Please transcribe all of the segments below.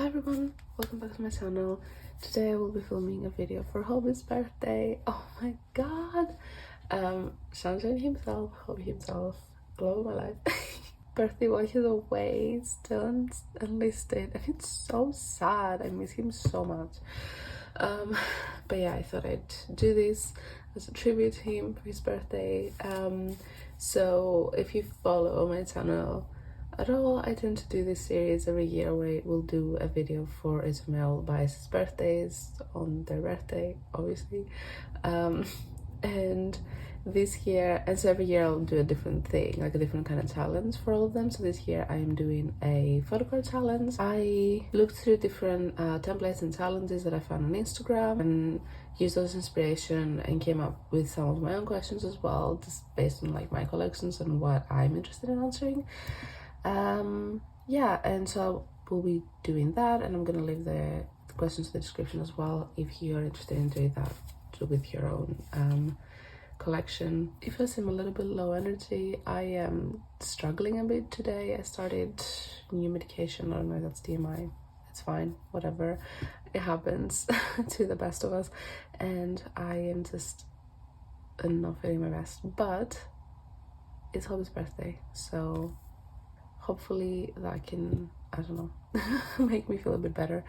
Hi everyone, welcome back to my channel. Today I will be filming a video for Hobi's birthday. Oh my god! Sunshine himself, Hobby himself, love of my life. Birthday boy is away, still enlisted, and it's so sad. I miss him so much. But yeah, I thought I'd do this as a tribute to him for his birthday. So if you follow my channel at all, I tend to do this series every year where we'll do a video for Ismail Bias's birthdays on their birthday, obviously. And this year, and so every year I'll do a different thing, like a different kind of challenge for all of them. So this year I am doing a photocard challenge. I looked through different templates and challenges that I found on Instagram and used those inspiration and came up with some of my own questions as well, just based on like my collections and what I'm interested in answering. Yeah, and so we'll be doing that, and I'm gonna leave the questions in the description as well if you are interested in doing that with your own collection. If I seem a little bit low energy, I am struggling a bit today. I started new medication. I don't know if that's DMI. It's fine, whatever, it happens to the best of us, and I am just not feeling my best, but it's Hobby's birthday, so hopefully that can, I don't know, make me feel a bit better.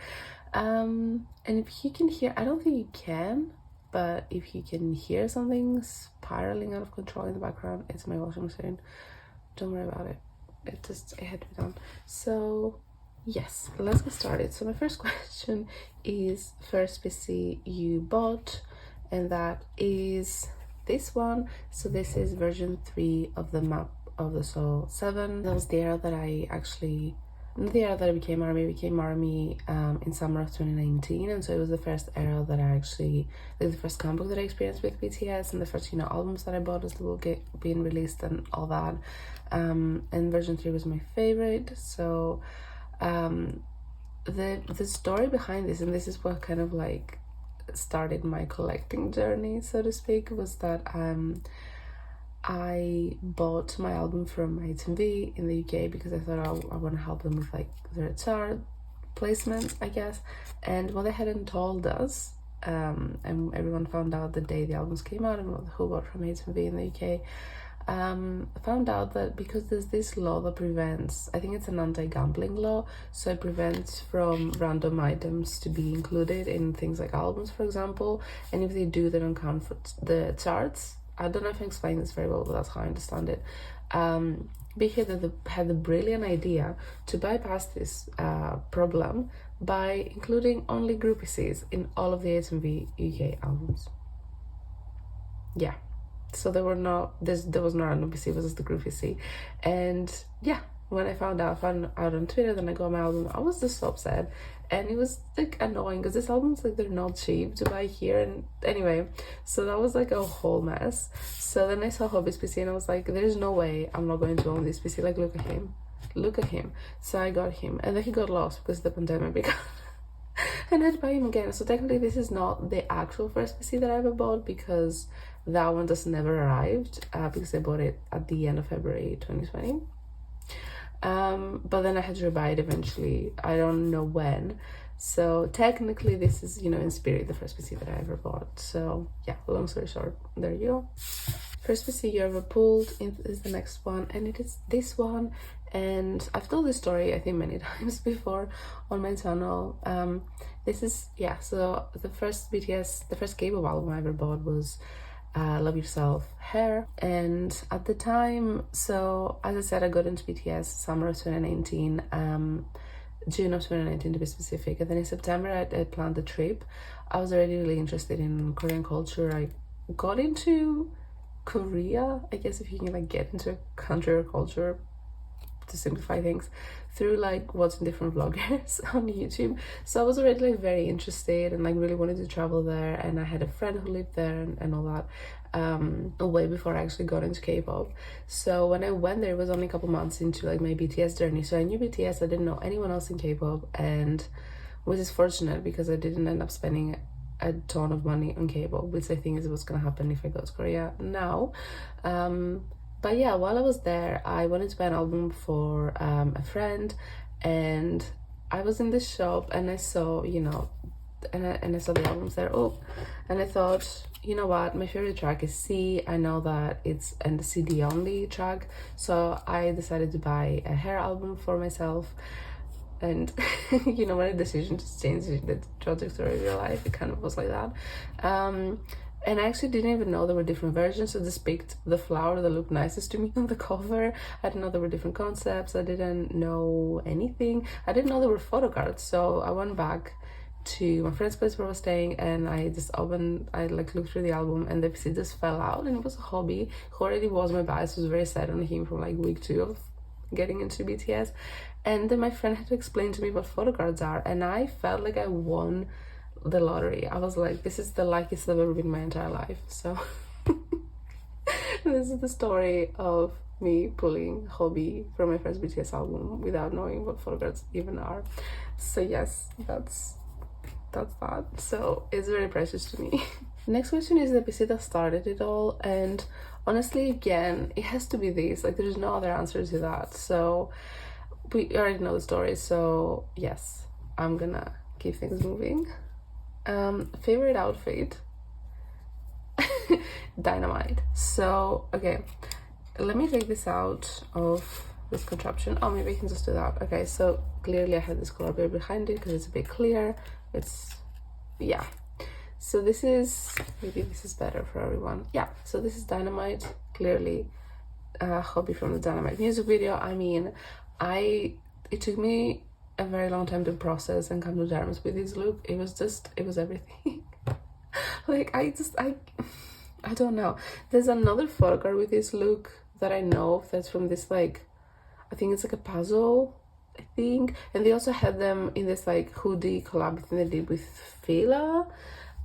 And if you can hear, I don't think you can, but if you can hear something spiraling out of control in the background, it's my washing machine. Don't worry about it. It had to be done. So yes, let's get started. So my first question is first PC you bought, and that is this one. So this is version 3 of the map of the Soul 7. That was the era that I actually, the era that I became army in summer of 2019, and so it was the first era that I actually, like the first comic book that I experienced with BTS, and the first, you know, albums that I bought as they were being released and all that. And version 3 was my favorite. So the story behind this, and this is what kind of like started my collecting journey, so to speak, was that I bought my album from HMV in the UK because I thought I want to help them with like their chart placement, I guess. And what they hadn't told us, and everyone found out the day the albums came out, and who bought from HMV in the UK, found out that because there's this law that prevents, I think it's an anti-gambling law, so it prevents from random items to be included in things like albums, for example, and if they do, they don't count for the charts. I don't know if I explained this very well, but that's how I understand it. But here they had the brilliant idea to bypass this problem by including only group PCs in all of the HMV UK albums. Yeah, so there was not random PC, it was just the group PC. And yeah, when I found out on Twitter, then I got my album, I was just so upset. And it was like annoying because this album's like, they're not cheap to buy here, and anyway, so that was like a whole mess. So then I saw Hobby's PC and I was like, there's no way I'm not going to own this PC, like look at him. So I got him, and then he got lost because of the pandemic and I had to buy him again. So technically this is not the actual first PC that I ever bought, because that one just never arrived, because I bought it at the end of February 2020. But then I had to buy it eventually, I don't know when. So technically this is, you know, in spirit the first PC that I ever bought. So yeah, long story short, there you go. First PC you ever pulled is the next one, and it is this one. And I've told this story I think many times before on my channel. This is, yeah, so the first K-pop album I ever bought was Love Yourself, Hair. And at the time, so as I said, I got into BTS summer of 2019, June of 2019 to be specific, and then in September I planned a trip. I was already really interested in Korean culture. I got into Korea, I guess, if you can like get into a country or culture, to simplify things, through like watching different vloggers on YouTube. So I was already like very interested and like really wanted to travel there, and I had a friend who lived there and all that, way before I actually got into K-pop. So when I went there, it was only a couple months into like my BTS journey, so I knew BTS, I didn't know anyone else in K-pop, and which is fortunate because I didn't end up spending a ton of money on K-pop, which I think is what's gonna happen if I go to Korea now. But yeah, while I was there, I wanted to buy an album for a friend, and I was in the shop and I saw, you know, and I saw the albums there. Oh, and I thought, you know what, my favorite track is C. I know that it's a CD only track, so I decided to buy a hair album for myself. And you know, when a decision just changes the trajectory of your life, it kind of was like that. And I actually didn't even know there were different versions. So just picked the flower that looked nicest to me on the cover. I didn't know there were different concepts. I didn't know anything. I didn't know there were photo cards. So I went back to my friend's place where I was staying, and I just like looked through the album, and the PC just fell out. And it was a hobby who already was my bias, was very sad on him from like week 2 of getting into BTS. And then my friend had to explain to me what photo cards are, and I felt like I won the lottery. I was like, this is the luckiest I've ever been in my entire life. So this is the story of me pulling Hobi from my first BTS album without knowing what photo cards even are. So yes, that's that. So it's very precious to me. Next question is the PC that started it all, and honestly, again, it has to be this. Like, there's no other answer to that. So we already know the story, so yes, I'm gonna keep things moving. Favorite outfit? Dynamite. So okay, let me take this out of this contraption. Oh, maybe I can just do that. Okay, so clearly I have this color behind it because it's a bit clear. It's, yeah. So this is, maybe this is better for everyone. Yeah, so this is Dynamite, clearly Hobi from the Dynamite music video. I mean, it took me a very long time to process and come to terms with this look. It was everything. Like, I don't know. There's another photo card with this look that I know of that's from this, like, I think it's like a puzzle, I think. And they also had them in this like hoodie collab thing they did with Fila.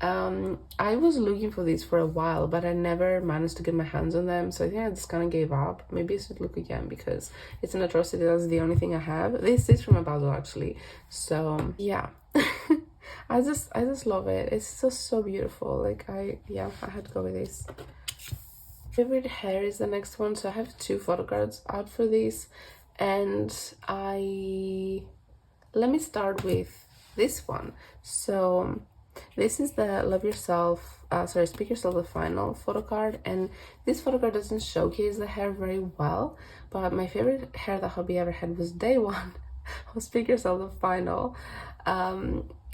I was looking for these for a while, but I never managed to get my hands on them, so I think I just kind of gave up. Maybe I should look again because it's an atrocity. That's the only thing I have. This is from a puzzle actually, so yeah. I just love it. It's so beautiful. Like, I had to go with this. Favorite hair is the next one. So I have 2 photo cards out for this, and let me start with this one. So this is the Speak Yourself the Final photo card, and this photo card doesn't showcase the hair very well, but my favorite hair that Hobi ever had was day 1 of Speak Yourself the Final,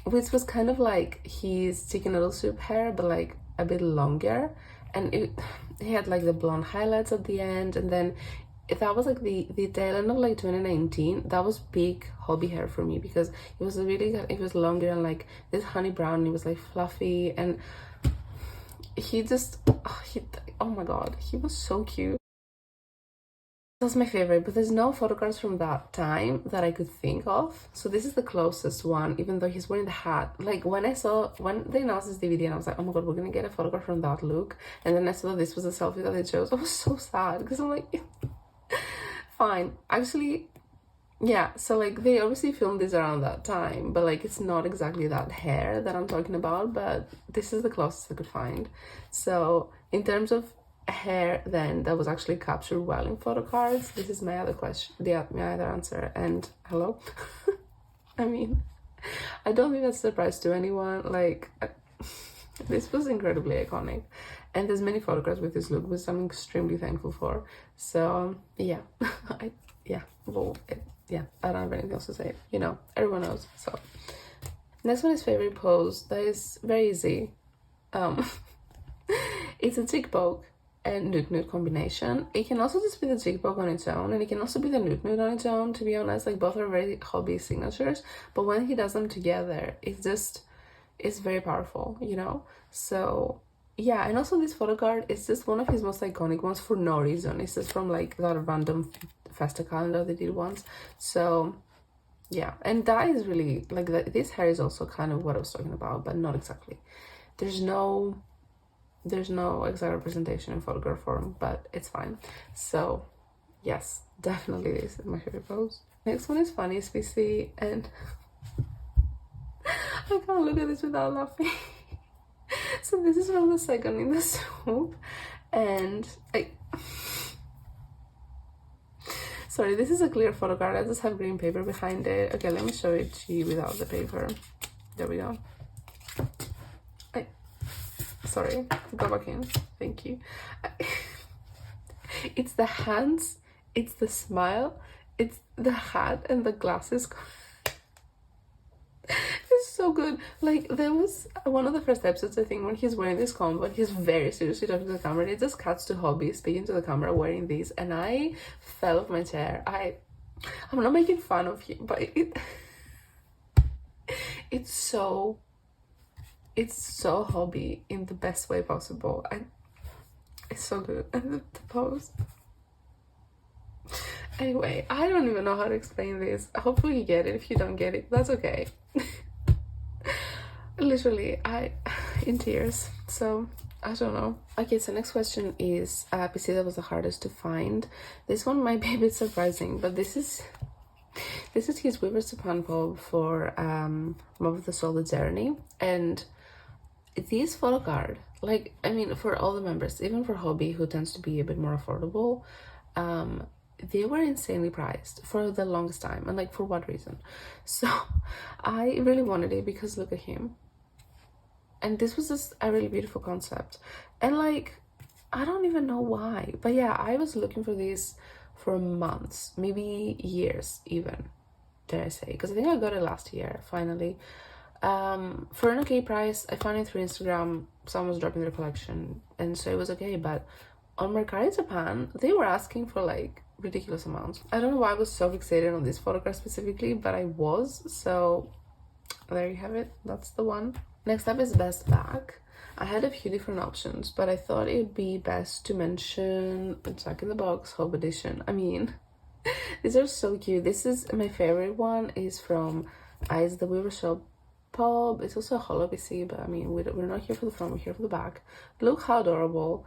which was kind of like his chicken noodle soup hair, but like a bit longer, and he had like the blonde highlights at the end, and then that was like the tail end of like 2019. That was peak Hobi hair for me because it was longer and like this honey brown, and it was like fluffy, and oh my god, he was so cute. That's my favorite, but there's no photo cards from that time that I could think of. So this is the closest one, even though he's wearing the hat. Like, when they announced this DVD, and I was like, oh my god, we're gonna get a photo card from that look. And then I saw that this was a selfie that they chose. I was so sad because I'm like, fine. Actually, yeah, so like they obviously filmed this around that time, but like it's not exactly that hair that I'm talking about, but this is the closest I could find. So in terms of hair then that was actually captured well in photo cards, this is my other question, my other answer. And hello. I mean, I don't think that's a surprise to anyone. Like, this was incredibly iconic, and there's many photo cards with this look, which I'm extremely thankful for. So yeah. I don't have anything else to say, you know, everyone knows. So next one is favorite pose. That is very easy. It's a cheek poke and noot combination. It can also just be the cheek poke on its own, and it can also be the noot on its own, to be honest. Like, both are very Hobi signatures, but when he does them together, it's very powerful, you know. So yeah, and also this photo card is just one of his most iconic ones for no reason. It's just from like that random Festa calendar they did once. So yeah, and that is really like this hair is also kind of what I was talking about, but not exactly. There's no exact representation in photograph form, but it's fine. So yes, definitely this is my favorite pose. Next one is funniest PC, and I can't look at this without laughing. So this is from the second in the soup, and Sorry, this is a clear photo card. I just have green paper behind it. Okay, let me show it to you without the paper. There we go. Sorry, go back in. Thank you. It's the hands, it's the smile, it's the hat and the glasses. It's so good. Like, there was one of the first episodes, I think, when he's wearing this combo and he's very seriously talking to the camera, and it just cuts to Hobby speaking to the camera wearing these, and I fell off my chair. I'm not making fun of him, but it's so Hobby in the best way possible. It's so good. And the pose. Anyway, I don't even know how to explain this. Hopefully you get it. If you don't get it, that's okay. Literally, in tears. So I don't know. Okay, so next question is PC that was the hardest to find. This one might be a bit surprising, but this is his Weavers to Pan pop for Mob of the Soul the Journey. And these photo card, like, I mean, for all the members, even for Hobby, who tends to be a bit more affordable, they were insanely priced for the longest time. And like, for what reason? So I really wanted it because look at him. And this was just a really beautiful concept. And like, I don't even know why, but yeah, I was looking for these for months, maybe years even, dare I say, because I think I got it last year finally. For an okay price. I found it through Instagram. Someone was dropping their collection, and so it was okay. But on Mercari Japan, they were asking for like ridiculous amounts. I don't know why I was so fixated on this photograph specifically, but I was. So there you have it. That's the one. Next up is best bag. I had a few different options, but I thought it'd be best to mention Jack in the Box Hope Edition. I mean, these are so cute. This is my favorite one. Is from Eyes the Weaver Shop pop. It's also a holo PC, but I mean, we're not here for the front, we're here for the back. Look how adorable.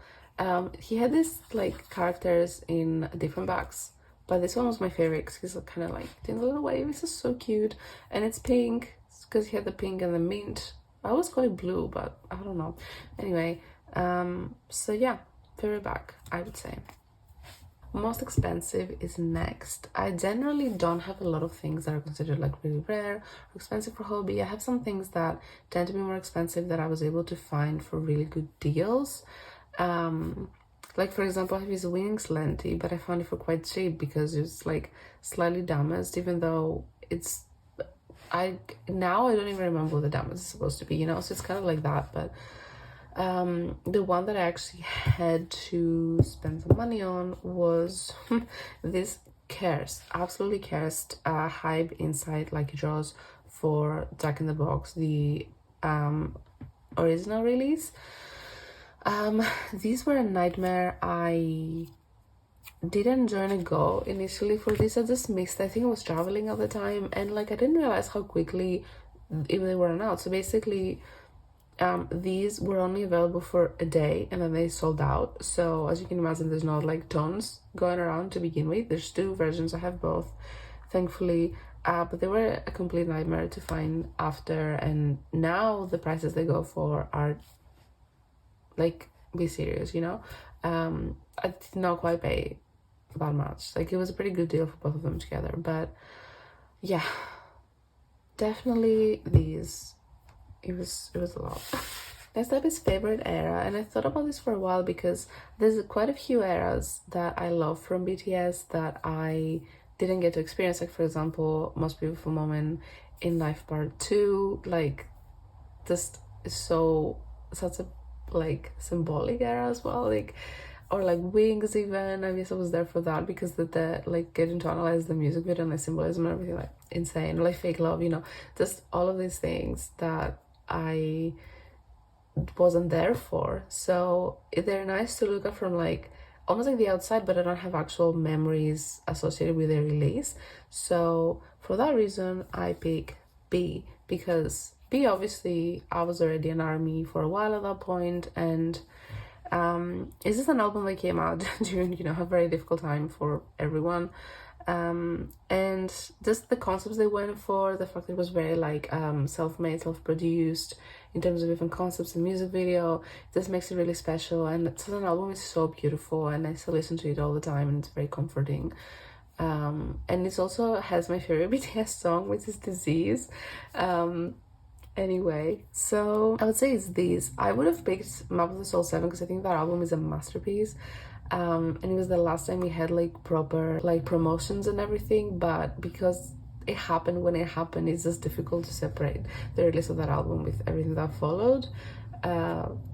He had this like characters in different bags, but this one was my favorite because he's kind of like doing a little wave. This is so cute, and it's pink because he had the pink and the mint. I always call it blue, but I don't know. Anyway, so yeah, favorite bag, I would say. Most expensive is next. I generally don't have a lot of things that are considered like really rare or expensive for Hobby. I have some things that tend to be more expensive that I was able to find for really good deals. Like for example, I have this Wings lenti, but I found it for quite cheap because it's like slightly damaged, even though it's now I don't even remember what the damage is supposed to be, you know, so it's kind of like that. But the one that I actually had to spend some money on was this absolutely cursed Hype Inside Lucky Draws for Jack in the Box, the original release. These were a nightmare. I didn't join a go initially for this. I just missed, I think I was traveling at the time, and like I didn't realize how quickly they were out. So basically these were only available for a day and then they sold out. So as you can imagine, there's not like tons going around to begin with. There's two versions. I have both, thankfully, but they were a complete nightmare to find after, and now the prices they go for are like, be serious, you know. I did not quite pay that much. Like, it was a pretty good deal for both of them together, but yeah, definitely these, it was a lot. Next up is favorite era, and I thought about this for a while because there's quite a few eras that I love from BTS that I didn't get to experience. Like for example, Most Beautiful Moment in Life Part 2, like just such a like symbolic era as well, like, or like Wings even. I guess I was there for that because the like getting to analyze the music video and the symbolism and everything, like insane. Like Fake Love, you know, just all of these things that I wasn't there for. So they're nice to look at from like almost like the outside, but I don't have actual memories associated with their release. So for that reason, I pick B, because B, obviously I was already an ARMY for a while at that point, and it's just an album that came out during, you know, a very difficult time for everyone, and just the concepts they went for, the fact that it was very like self-made, self-produced in terms of even concepts and music video, this makes it really special. And such an album is so beautiful, and I still listen to it all the time, and it's very comforting. And it also has my favorite BTS song, which is Disease. Anyway, so I would say it's these. I would have picked Map of the Soul 7 because I think that album is a masterpiece. And it was the last time we had like proper like promotions and everything, but because it happened when it happened, it's just difficult to separate the release of that album with everything that followed.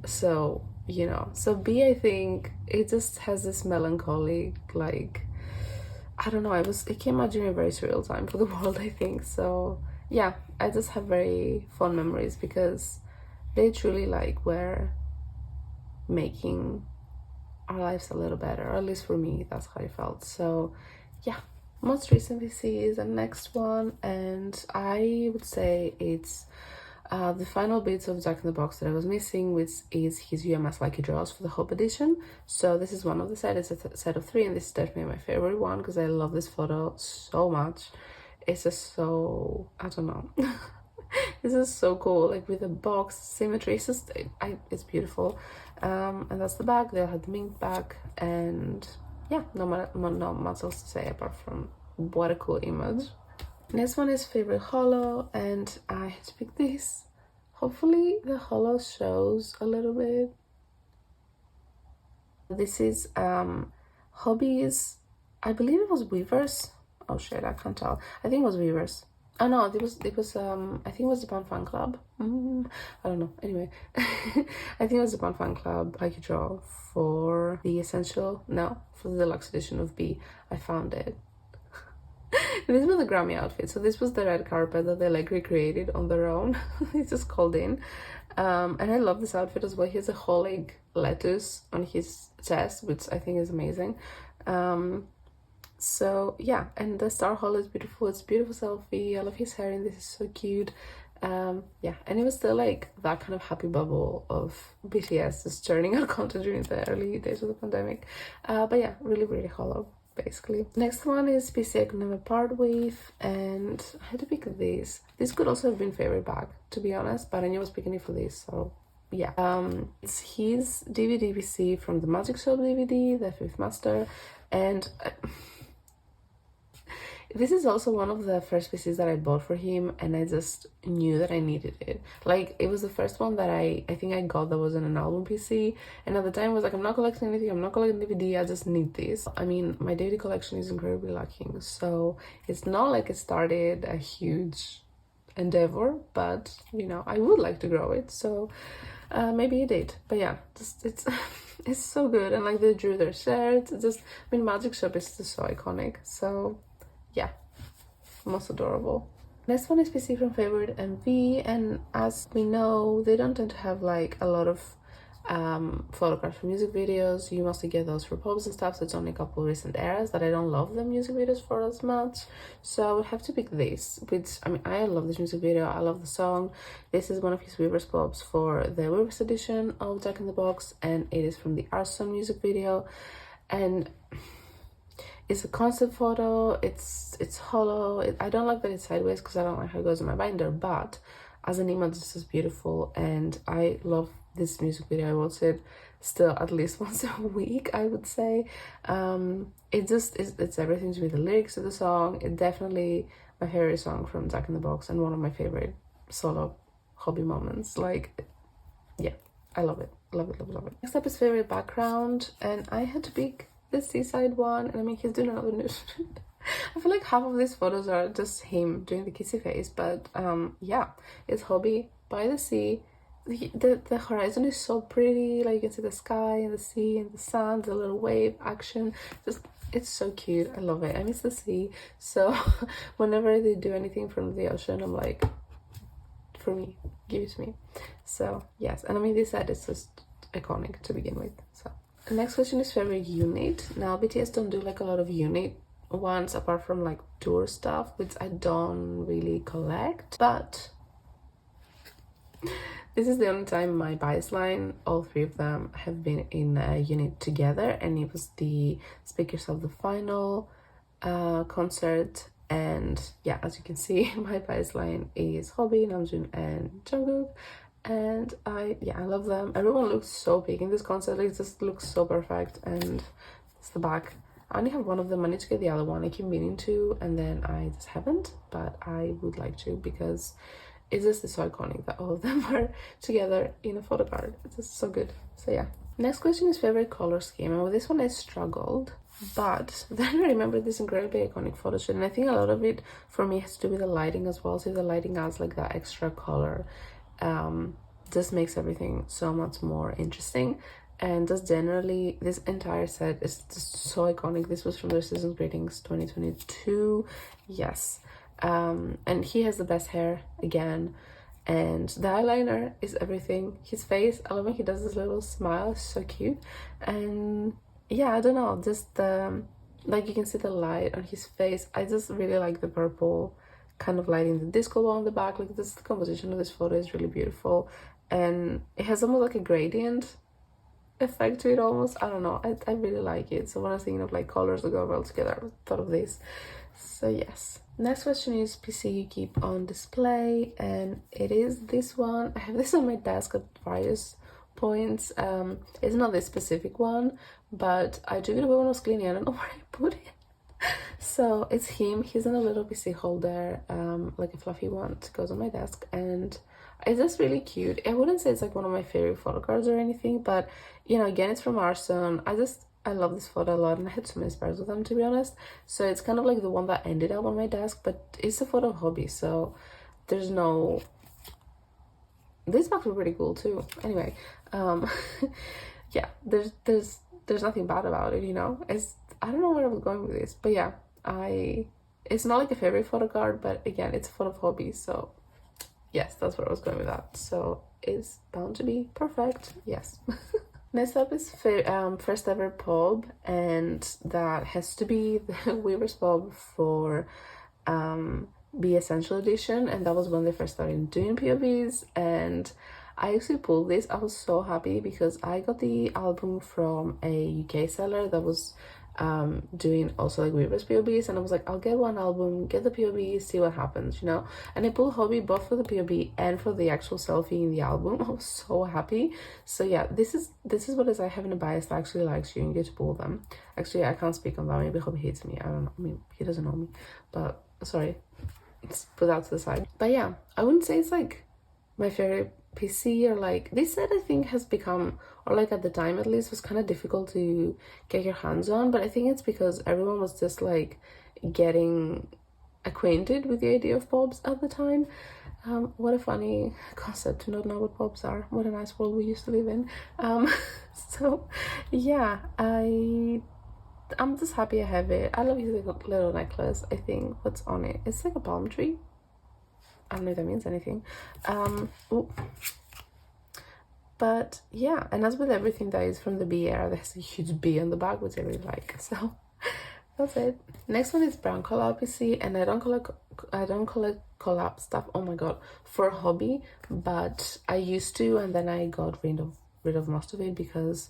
So you know, so B, I think it just has this melancholy, like, I don't know, it came out during a very surreal time for the world, I think. So yeah, I just have very fond memories because they truly like were making our lives a little better, or at least for me, that's how I felt. So yeah, most recent VC is the next one, and I would say it's the final bits of Jack in the Box that I was missing, which is his UMS Lucky Draws for the Hope edition. So this is one of the sets, it's a set of 3, and this is definitely my favorite one because I love this photo so much. It's just so, I don't know, this is so cool, like with the box symmetry. It's just, it's beautiful. And that's the back. They'll have the mink back, and yeah, not much else to say apart from what a cool image. Next one is favorite holo, and I had to pick this. Hopefully the holo shows a little bit. This is Hobbies, I believe it was Weavers. Oh shit, I can't tell. I think it was Weavers. Oh no, it was I think it was the Japan Fan Club. I don't know. Anyway, I think it was the Japan Fan Club Lucky Draw for the essential, no, for the deluxe edition of B. I found it. This was the Grammy outfit, so this was the red carpet that they like recreated on their own. It's just called in. And I love this outfit as well. He has a whole like lettuce on his chest, which I think is amazing. So yeah, and the star hole is beautiful. It's a beautiful selfie. I love his hair, and this is so cute. Yeah, and it was still like that kind of happy bubble of BTS just churning out content during the early days of the pandemic. But yeah, really holo, basically. Next one is PC I Could Never Part With, and I had to pick this. This could also have been favorite bag, to be honest, but I knew I was picking it for this, so yeah. It's his DVD VC from the Magic Shop DVD, the Fifth Master, and this is also one of the first pieces that I bought for him, and I just knew that I needed it. Like, it was the first one that I think I got that wasn't an album PC, and at the time I was like, I'm not collecting anything, I'm not collecting DVD, I just need this. I mean, my DVD collection is incredibly lacking, so it's not like it started a huge endeavor, but you know, I would like to grow it, so maybe it did. But yeah, just it's it's so good, and like they drew their shirts. Just, I mean, Magic Shop is just so iconic, so yeah, most adorable. Next one is PC from Favorite MV, and as we know, they don't tend to have like a lot of photocards for music videos. You mostly get those for pops and stuff, so it's only a couple of recent eras that I don't love the music videos for as much, so I would have to pick this, which, I mean, I love this music video, I love the song. This is one of his Weavers pops for the Weavers edition of Jack in the Box, and it is from the Arson music video, and it's a concept photo. It's holo. I don't like that it's sideways because I don't like how it goes in my binder, but as an image, this is beautiful, and I love this music video. I watch it still at least once a week, I would say. It just is, it's everything to do with the lyrics of the song. It definitely my favorite song from Jack in the Box, and one of my favorite solo hobby moments. Like, yeah, I love it. Love it. Next up is favorite background, and I had to pick the seaside one, and I mean, he's doing another nude. I feel like half of these photos are just him doing the kissy face, but yeah, it's Hobby by the sea. The horizon is so pretty, like you can see the sky and the sea and the sun, the little wave action, just, it's so cute. I love it. I miss the sea, so whenever they do anything from the ocean, I'm like, for me, give it to me. So yes, and I mean, this set is just iconic to begin with. So the next question is favorite unit. Now BTS don't do like a lot of unit ones apart from like tour stuff, which I don't really collect, but this is the only time my bias line, all 3 of them have been in a unit together, and it was the Speakers of the Final concert. And yeah, as you can see, my bias line is Hobby, Namjoon, and Jungkook, and I love them. Everyone looks so big in this concert, like, it just looks so perfect, and it's the back. I only have one of them. I need to get the other one. I keep meaning to, and then I just haven't, but I would like to, because it's just so iconic that all of them are together in a photo card. It's just so good. So yeah. Next question is favorite color scheme, and with this one I struggled, but then I remember this incredibly iconic photo shoot, and I think a lot of it for me has to do with the lighting as well. So the lighting adds like that extra color, just makes everything so much more interesting. And just generally, this entire set is just so iconic. This was from their Season's Greetings 2022. Yes. And he has the best hair again, and the eyeliner is everything. His face, I love when he does this little smile, it's so cute. And yeah, I don't know, just like you can see the light on his face. I just really like the purple kind of lighting, the disco ball on the back. Like this, the composition of this photo is really beautiful, and it has almost like a gradient effect to it almost. I don't know, I really like it. So when I was thinking of like colors that go well together, I thought of this. So yes. Next question is PC you keep on display, and it is this one. I have this on my desk at various points. It's not this specific one, but I took it away when I was cleaning. I don't know where I put it. So it's him. He's in a little PC holder, like a fluffy one. It goes on my desk, and it's just really cute. I wouldn't say it's like one of my favorite photo cards or anything, but you know, again, it's from Arson. I love this photo a lot, and I had so many spares with them, to be honest. So it's kind of like the one that ended up on my desk, but it's a photo of Hobby, so there's no... These bags were pretty cool too. Anyway, yeah, there's nothing bad about it, you know. I don't know where I was going with this, but yeah, it's not like a favorite photo card, but again, it's a photo of Hobby, so yes, that's where I was going with that. So it's bound to be perfect, yes. Next up is first ever pub, and that has to be the Weaver's pub for Be Essential Edition, and that was when they first started doing POVs. And I actually pulled this. I was so happy because I got the album from a UK seller that was doing also like Weaver's POVs, and I was like, I'll get one album, get the POV, see what happens, you know. And I pulled Hobby both for the POV and for the actual selfie in the album. I was so happy. So yeah, this is what is I having a bias that actually likes you and you get to pull them. Actually, I can't speak on that. Maybe Hobby hates me. I don't know. I mean, he doesn't know me, but sorry, let's put that to the side. But yeah, I wouldn't say it's like my favorite PC, or like this set I think has become, or like at the time at least, was kind of difficult to get your hands on, but I think it's because everyone was just like getting acquainted with the idea of pobs at the time. What a funny concept to not know what pobs are. What a nice world we used to live in. So yeah, I'm just happy I have it. I love his little necklace. I think what's on it, it's like a palm tree. I don't know if that means anything. Ooh. But yeah, and as with everything that is from the B era, there's a huge B on the back, which I really like. So that's it. Next one is brown collab PC, and I don't collect collab stuff, oh my god, for hobby, but I used to, and then I got rid of most of it because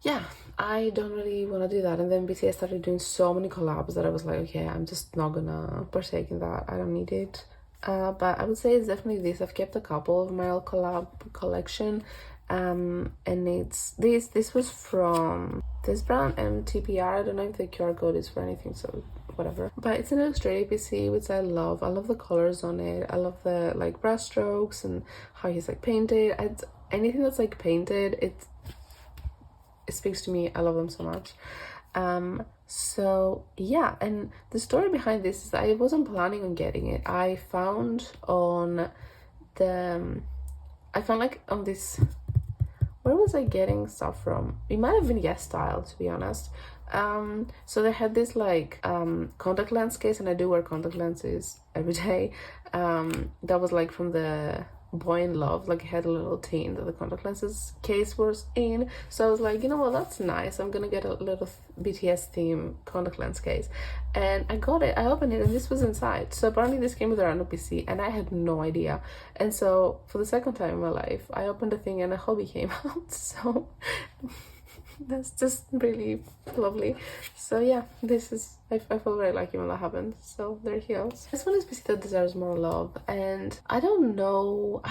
yeah, I don't really want to do that. And then BTS started doing so many collabs that I was like, okay, I'm just not gonna partake in that. I don't need it. But I would say it's definitely this. I've kept a couple of my old collab collection, and it's this was from this brand MTPR. I don't know if the QR code is for anything, so whatever, but it's an illustrated PC, which I love the colors on it. I love the like brush strokes and how he's like painted. Anything that's like painted, it speaks to me. I love them so much. So yeah, and the story behind this is I wasn't planning on getting it. I found like on this, where was I getting stuff from? It might have been Yes Style, to be honest. So they had this like contact lens case, and I do wear contact lenses every day. That was like from the Boy in Love, like it had a little tin that the contact lenses case was in. So I was like, you know what, that's nice, I'm gonna get a little BTS theme contact lens case. And I got it, I opened it, and this was inside. So apparently this came with a random PC, and I had no idea. And so for the second time in my life, I opened the thing and a hobby came out. So that's just really lovely. So yeah, this is, I feel very lucky when that happened. So there he goes. This one is PC that deserves more love, and I don't know,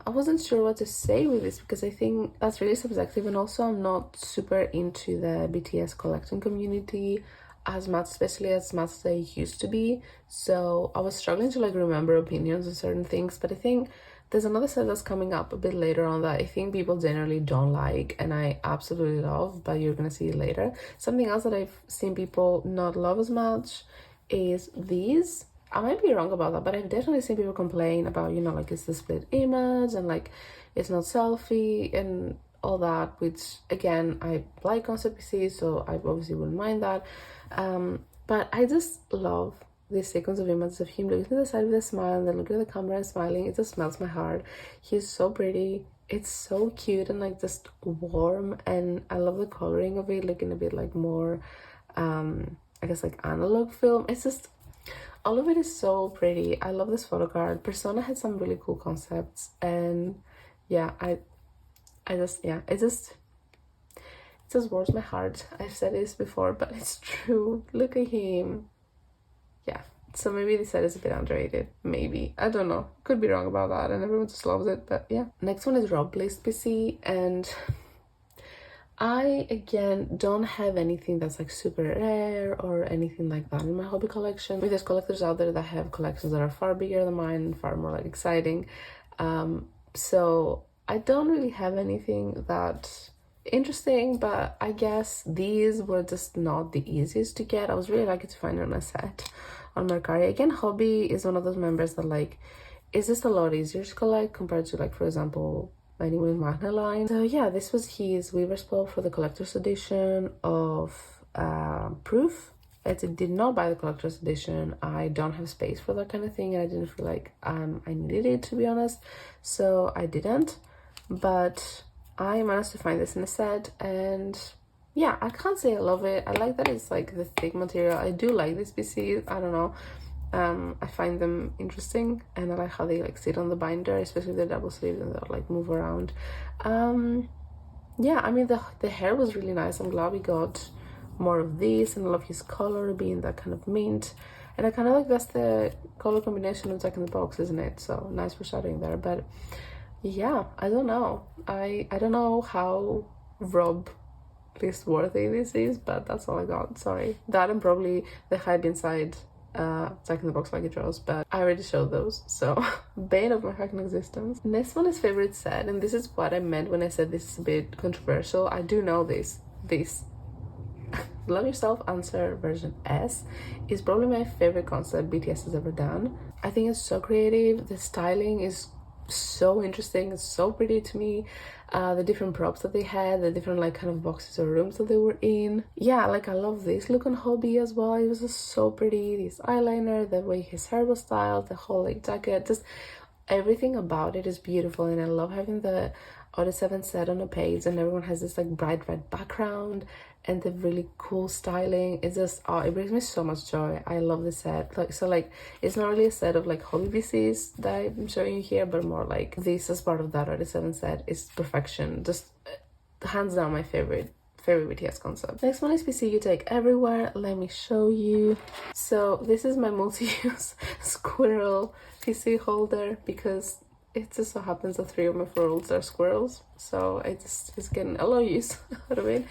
I wasn't sure what to say with this because I think that's really subjective, and also I'm not super into the BTS collecting community as much, especially as much as I used to be. So I was struggling to like remember opinions on certain things, but I think there's another set that's coming up a bit later on that I think people generally don't like and I absolutely love, but you're gonna see it later. Something else that I've seen people not love as much is these. I might be wrong about that, but I've definitely seen people complain about, you know, like it's the split image and like it's not selfie and all that, which again, I like concept PCs, so I obviously wouldn't mind that. But I just love this sequence of images of him looking to the side with a smile and then looking at the camera and smiling. It just melts my heart. He's so pretty. It's so cute and like just warm, and I love the coloring of it, looking a bit like more I guess like analog film. It's just all of it is so pretty. I love this photo card. Persona had some really cool concepts, and yeah, I just, yeah, it just warms my heart. I've said this before, but it's true. Look at him. Yeah, so maybe this set is a bit underrated. Maybe, I don't know, could be wrong about that, and everyone just loves it. But yeah, next one is Rob List PC, and I again don't have anything that's like super rare or anything like that in my hobby collection. There's collectors out there that have collections that are far bigger than mine, far more like exciting. So I don't really have anything that interesting, but I guess these were just not the easiest to get. I was really lucky to find it on a set on Mercari. Again, hobby is one of those members that like is just a lot easier to collect compared to like, for example, anyone in Magna line. So yeah, this was his Weaver's Ball for the collector's edition of Proof. I did not buy the collector's edition. I don't have space for that kind of thing, and I didn't feel like I needed it, to be honest, so I didn't. But I managed to find this in a set, and yeah, I can't say I love it. I like that it's like the thick material. I do like this PC. I don't know, I find them interesting, and I like how they like sit on the binder, especially the double sleeve, and they'll like move around. Yeah, I mean the hair was really nice. I'm glad we got more of these, and I love his color being that kind of mint, and I kind of like that's the color combination of Jack in the Box, isn't it? So nice foreshadowing there. But yeah, I don't know, I don't know how Rob List worthy this is, but that's all I got. Sorry, that and probably the hype inside Jack in the Box lucky draws, but I already showed those, so bane of my fucking existence. Next one is favorite set, and this is what I meant when I said this is a bit controversial. I do know this Love Yourself Answer version S is probably my favorite concept BTS has ever done. I think it's so creative. The styling is so interesting. It's so pretty to me. The different props that they had, the different like kind of boxes or rooms that they were in. Yeah, like I love this look on Hobby as well. It was just so pretty. This eyeliner, the way his hair was styled, the whole like jacket, just everything about it is beautiful. And I love having the Audit 7 set on a page, and everyone has this like bright red background and the really cool styling. It's just, oh, it brings me so much joy. I love the set. Like, so like it's not really a set of like hobby PCs that I'm showing you here, but more like this as part of that Audit 7 set is perfection. Just hands down my favorite BTS concept. Next one is PC you take everywhere. Let me show you. So this is my multi-use squirrel PC holder, because it just so happens that 3 of my 4-year-olds are squirrels, so it's getting a lot of use out of it.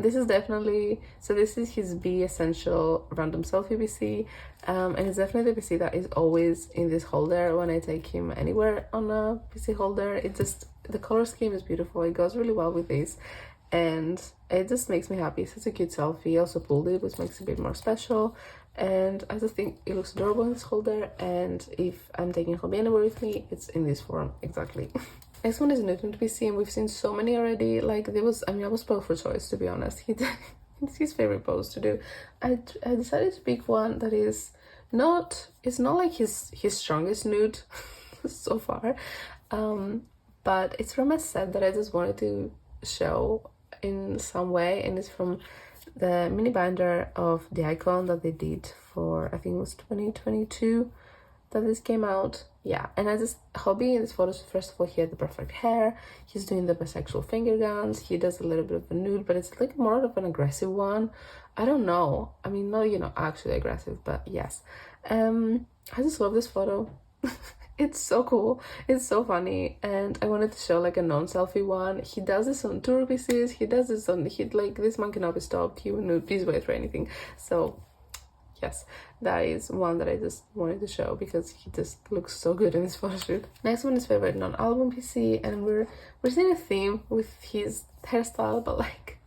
This is definitely, so this is his Be Essential random selfie PC, and it's definitely the PC that is always in this holder when I take him anywhere on a PC holder. It just, the color scheme is beautiful. It goes really well with this, and it just makes me happy. It's such a cute selfie. I also pulled it, which makes it a bit more special, and I just think it looks adorable in this holder, and if I'm taking hobby anywhere with me, it's in this form exactly. Next one is Noot PC, and we've seen so many already. Like there was, I mean, I was spoiled for choice, to be honest. It's his favorite pose to do. I decided to pick one that is not, it's not like his strongest nude so far, but it's from a set that I just wanted to show in some way, and it's from the mini binder of the icon that they did for, I think it was 2022 that this came out. Yeah, and I just, hobby in this photos, first of all, he had the perfect hair, he's doing the bisexual finger guns, he does a little bit of a nude, but it's like more of an aggressive one. I don't know, I mean, no, you know, actually aggressive, but yes. I just love this photo. It's so cool, it's so funny, and I wanted to show like a non-selfie one. He does this on tour pieces, he does this on, he like, this man cannot be stopped, he wouldn't be wait for anything. So yes, that is one that I just wanted to show because he just looks so good in this photo shoot. Next one is favorite non-album PC, and we're seeing a theme with his hairstyle, but like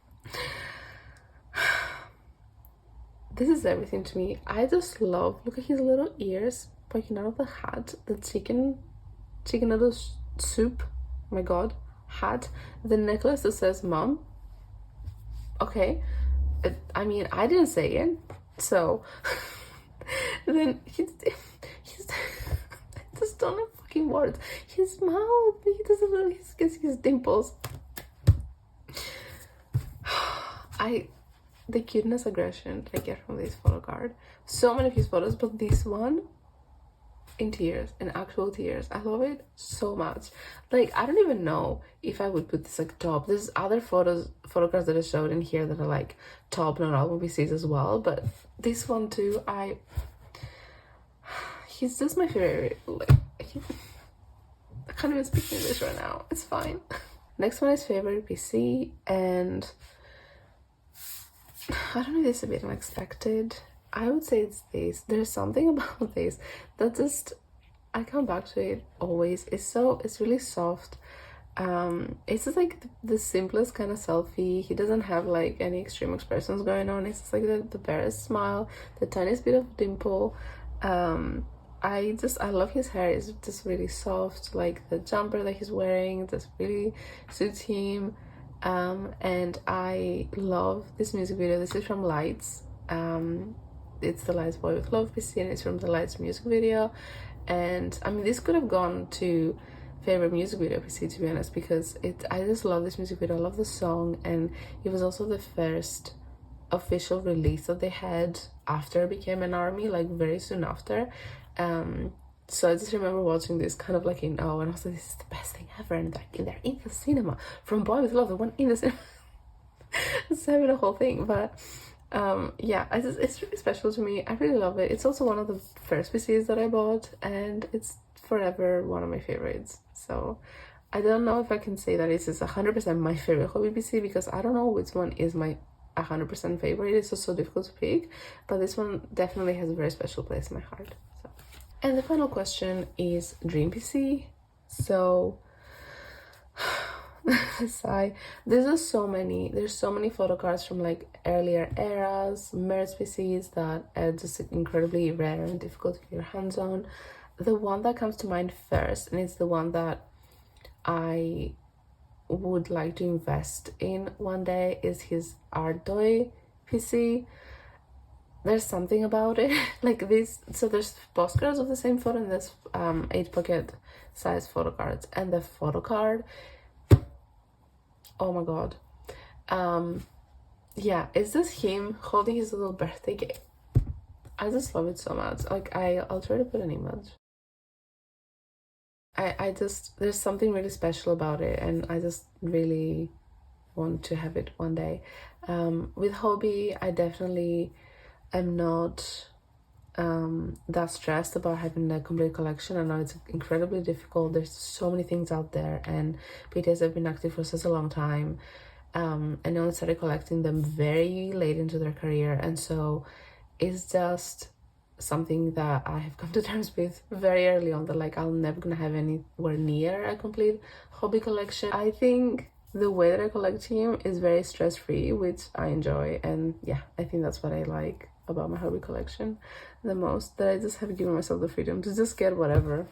this is everything to me. I just love, look at his little ears poking out of the hat, the chicken noodle soup, oh my god, hat, the necklace that says mom. Okay, I mean, I didn't say it, so then he's I just don't have fucking words. His mouth, he doesn't, his dimples. The cuteness aggression I get from this photo card. So many of his photos, but this one, in tears, in actual tears. I love it so much. Like, I don't even know if I would put this like top. There's other photo cards that I showed in here that are like top non-album PCs as well, but this one too, he's just my favorite. Like, I can't even speak English right now. It's fine. Next one is favorite PC, and I don't know if this is a bit unexpected. I would say it's this. There's something about this that just, I come back to it always. It's really soft. It's just like the simplest kind of selfie. He doesn't have like any extreme expressions going on. It's just like the barest smile, the tiniest bit of dimple. I love his hair. It's just really soft. Like the jumper that he's wearing just really suits him. And I love this music video. This is from Lights. It's the Lights Boy with Love PC, and it's from the Lights music video. And I mean, this could have gone to favorite music video PC, to be honest, because I just love this music video. I love the song, and it was also the first official release that they had after I became an ARMY, like very soon after. So I just remember watching this kind of like in awe, and I was like, this is the best thing ever, and they're in the cinema, from Boy with Love, the one in the cinema. It's having a whole thing, but yeah, it's really special to me. I really love it. It's also one of the first PCs that I bought, and it's forever one of my favorites. So I don't know if I can say that it's 100% my favorite hobby PC, because I don't know which one is my 100% favorite. It's just so difficult to pick, but this one definitely has a very special place in my heart. So. And the final question is dream PC. So sigh. There's so many photo cards from like earlier eras, merge PCs that are just incredibly rare and difficult to get your hands on. The one that comes to mind first, and it's the one that I would like to invest in one day, is his Ardoy PC. There's something about it like this. So there's postcards of the same photo, and there's 8 pocket size photo cards, and the photo card, oh my god, yeah, it's just him holding his little birthday cake. I just love it so much. Like, I'll try to put an image. I just, there's something really special about it, and I just really want to have it one day. With Hobi, I definitely am not that stressed about having a complete collection. I know it's incredibly difficult. There's so many things out there, and BTS have been active for such a long time, and they only started collecting them very late into their career, and so it's just something that I have come to terms with very early on, that like I'm never gonna have anywhere near a complete hobby collection. I think the way that I collect him is very stress-free, which I enjoy, and yeah, I think that's what I like about my hobby collection the most, that I just have given myself the freedom to just get whatever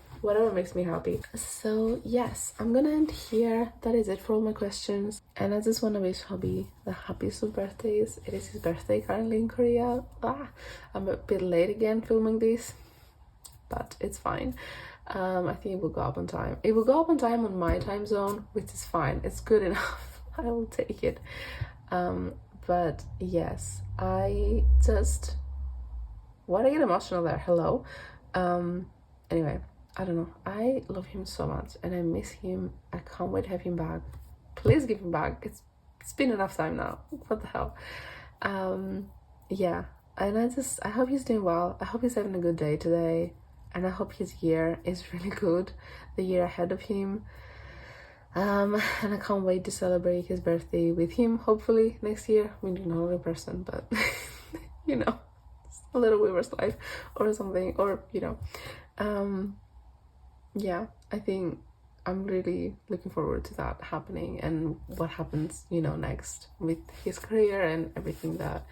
makes me happy. So yes, I'm gonna end here. That is it for all my questions, and I just want to wish Hobby the happiest of birthdays. It is his birthday currently in Korea. I'm a bit late again filming this, but it's fine. I think it will go up on time. It will go up on time on my time zone, which is fine. It's good enough. I will take it. But yes, I just, why did I get emotional there? Hello. Anyway, I don't know. I love him so much, and I miss him. I can't wait to have him back. Please give him back. It's been enough time now. What the hell? Yeah, and I hope he's doing well. I hope he's having a good day today. and I hope his year is really good, the year ahead of him. And I can't wait to celebrate his birthday with him, hopefully next year. I mean, not in person, but you know, a little Weaver's life or something, or you know, yeah, I think I'm really looking forward to that happening, and what happens, you know, next with his career and everything that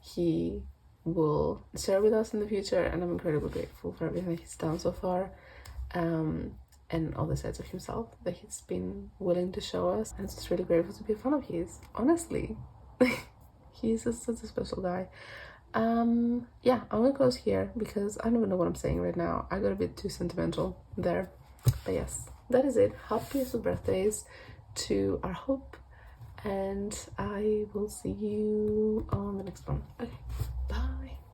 he will share with us in the future. And I'm incredibly grateful for everything he's done so far, and all the sides of himself that he's been willing to show us. And it's just really grateful to be a fan of his, honestly. He's just such a special guy. Yeah, I'm gonna close here because I don't even know what I'm saying right now. I got a bit too sentimental there, but yes, that is it. Happiest of birthdays to our Hope, and I will see you on the next one. Okay.